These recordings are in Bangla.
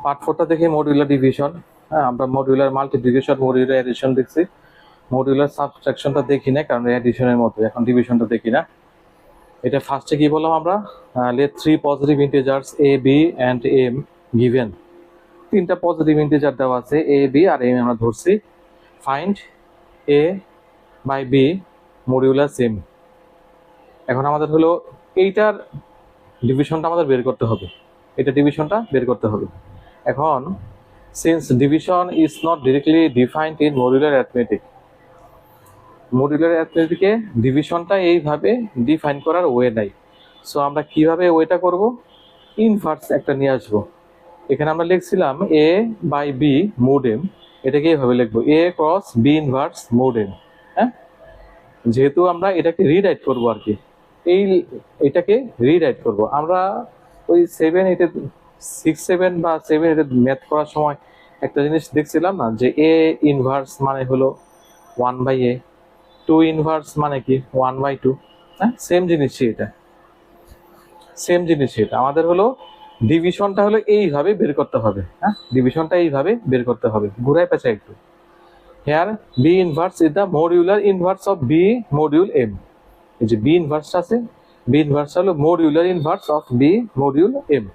পার্ট 4টা দেখি মডিউলার ডিভিশন। হ্যাঁ, আমরা মডিউলার মাল্টিপ্লিকেশন, মডিউলার এডিশন দেখছি। মডিউলার সাবট্রাকশনটা দেখি না, কারণ এডিশনের মতো এখন ডিভিশনটা দেখি না। এটা ফার্স্টে কি বললাম আমরা, let 3 positive integers a b and m given। তিনটা পজিটিভ ইন্টিজার দেওয়া আছে, a b আর m আমরা ধরছি। Find a by b modulus m। এখন আমাদের হলো এইটার ডিভিশনটা আমাদের বের করতে হবে, এটা ডিভিশনটা বের করতে হবে। এখন since division is not directly defined in modular arithmetic, modular অ্যারিথমেটিকে ডিভিশনটা এইভাবে ডিফাইন করার ওয়ে নাই। সো আমরা কিভাবে ওয়েটা করব, ইনভার্স একটা নিয়ে আসবো। এখানে আমরা লিখছিলাম a by b mod m, এটাকে এইভাবে লিখবো a cross b inverse mod m। হ্যাঁ, যেহেতু আমরা এটাকে রিরাইট করব আর কি, এটাকে রিরাইট করব। আমরা ওই 7, 8, 6, 7 বা 7, 8 ম্যাথ করার সময় একটা জিনিস দেখছিলাম না, যে a ইনভার্স মানে হলো 1/a, 2 ইনভার্স মানে কি 1/2। হ্যাঁ, সেম জিনিসই এটা, সেম জিনিসই এটা। আমাদের হলো ডিভিশনটা হলো এইভাবে বের করতে হবে। হ্যাঁ, ডিভিশনটা এইভাবে বের করতে হবে, ঘুরায় পেঁচা একটু। Here b inverse is the modular inverse of b module m। এই যে b ইনভার্সটা আছে, b ইনভার্স হলো modular inverse of b module m।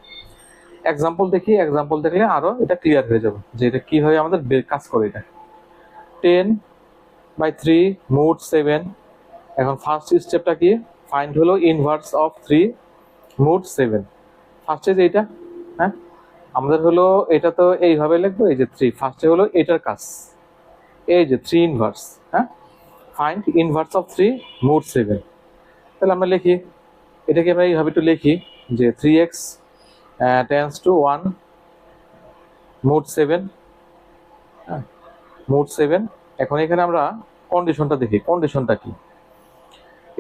Example দেখি, এক্সাম্পল দেখলে আরো এটা ক্লিয়ার হয়ে যাবে যে এটা কিভাবে আমাদের কাজ করে। এটা 10/3 মোড 7। এখন ফার্স্ট স্টেপটা কি, ফাইন্ড হলো ইনভার্স অফ 3 মোড 7। ফার্স্টে যে এটা, হ্যাঁ আমাদের হলো এটা তো এইভাবে লিখবো, এই যে 3 ফার্স্টে হলো এটার কাজ, এই যে 3 ইনভার্স। হ্যাঁ, ফাইন্ড ইনভার্স অফ 3 মোড 7। তাহলে আমরা লিখি, এটাকে আমরা এইভাবে একটু লিখি যে 3x টেন্ডস টু 1 মোড 7। হ্যাঁ, মোড 7। এখন এখানে আমরা কন্ডিশনটা দেখি, কন্ডিশনটা কি,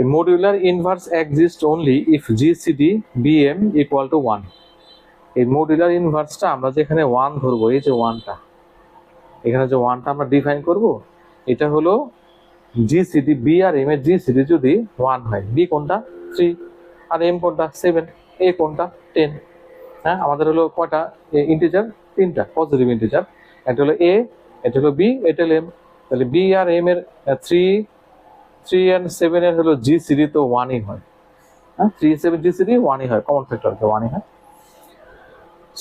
a modular inverse exists only if GCD BM equal to 1। এই মডিউলার ইনভার্সটা আমরা যেখানে 1 ধরবো, এই যে 1টা, এখানে যে 1টা আমরা ডিফাইন করব, এটা হলো GCD B আর M এর GCD যদি 1 হয়, B কোনটা 3 আর M কোনটা 7, A কোনটা 10। হ্যাঁ, আমাদের হলো কয়টা ইন্টিজার, তিনটা পজিটিভ ইন্টিজার, এটা হলো A, এটা হলো B, এটা হলো M। তাহলে B আর M এর 3 and 7 এর হলো GCD তো 1ই হয়। হ্যাঁ, 3, 7 GCD 1ই হয়, কমন ফ্যাক্টর 1ই হয়।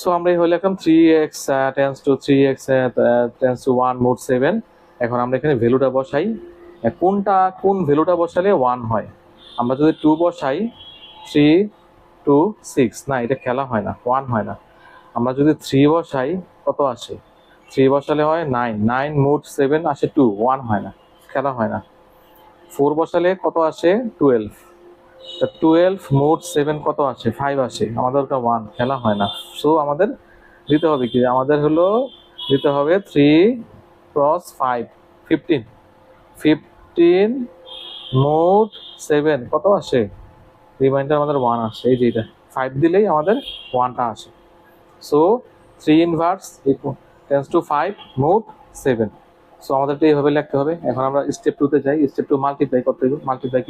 সো আমরা এই হলো এখন 3x tends to 3x tends to 1 mode 7। এখন আমরা এখানে ভ্যালুটা বসাই, কোন ভ্যালুটা বসালে 1 হয়। আমরা যদি 2 বসাই, 3 2 6, না এটা খেলা হয় না, 1 হয় না। আমরা যদি 3 বসাই, কত আসে, 3 বসালে হয় 9, 9 মোড 7 আসে 2, 1 হয় না, খেলা হয় না। 4 বসালে কত আসে 12, 12 মোড 7 কত আসে 5 আসে, আমাদের ওটা 1, খেলা হয় না। সো আমাদের দিতে হবে কি, আমাদের হলো দিতে হবে 3 ক্রস 5 15, 15 মোড 7 কত আসে, রিমাইন্ডার আমাদের 1 আসে, এই যে এটা 5 দিলেই আমাদের 1টা আসে। So 3 inverse tends to 5 mode 7। So আমাদেরটা এইভাবে লিখতে হবে। এখন আমরা স্টেপ 2 তে যাই। স্টেপ 2 মাল্টিপ্লাই করতে হবে। মাল্টিপ্লাই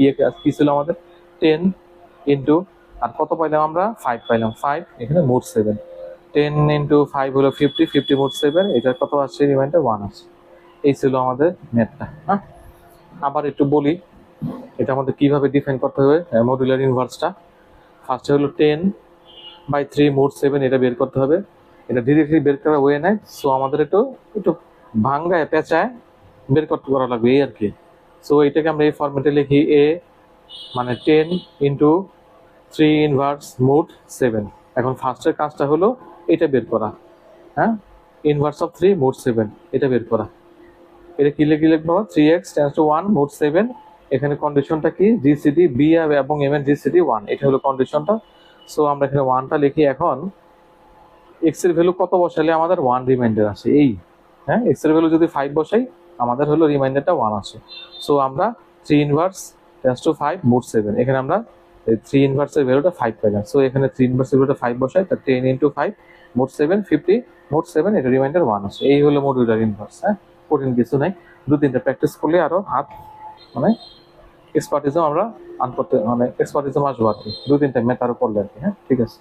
কি ছিল আমাদের, 10 ইনটু, আর কত পাইলাম আমরা 5 পাইলাম, 5 এখানে মোড 7, 10 ইনটু 5 হলো 50, 50 মোড 7, এটার কত আসছে রিমাইন্ডার 1 আসছে। এই ছিল আমাদের ম্যাথটা। হ্যাঁ, আবার একটু বলি এটা আমাদের কিভাবে ডিফাইন করতে হবে মডুলার ইনভার্সটা। ফার্স্টে হলো 10/3 মোড 7, এটা বের করতে হবে। এটা ডিরেক্টলি বের করার ওয়ে নাই, সো আমাদের একটু ভাঙ্গায় পেঁচায় বের করতে করা লাগবে, এই আর কি। সো এটাকে আমরা এই ফরম্যাটে লিখি, a মানে 10 ইন্টু 3 ইনভার্স মোড 7। এখন ফার্স্টের কাজটা হলো এটা বের করা। হ্যাঁ, ইনভার্স অফ 3 মোড 7 এটা বের করা। এটা কি লিখবো, 3x টেন্ডস টু 1 মোড 7। এখানে কন্ডিশনটা কি, GCD B এবং M এর GCD 1, এটা হলো কন্ডিশনটা। সো আমরা এখানে 1টা লিখি। এখন x এর ভ্যালু কত বসালে আমাদের 1 রিমাইন্ডার আসে, এই হ্যাঁ, x এর ভ্যালু যদি 5 বসাই, আমাদের হলো রিমাইন্ডারটা 1 আসে। সো আমরা 3 ইনভার্স টেন্ডস টু 5 মোড 7, এখানে আমরা 3 ইনভার্সের ভ্যালুটা 5 পেলাম। সো এখানে 3 ইনভার্সের ভ্যালুটা 5 বসাই, তা 10 ইনটু 5 মোড 7, 50 মোড 7, এটা রিমাইন্ডার 1 আসে। এই হলো মডুলার ইনভার্স। হ্যাঁ, কঠিন কিছু নাই, 2-3টা প্র্যাকটিস করলে আরো হাত মানে এক্সপার্টিজম আমরা আনকরতে, মানে এক্সপার্টিজম আসবো আর কি, 2-3টা ম্যাথ আরো করলে আর কি। হ্যাঁ, ঠিক আছে।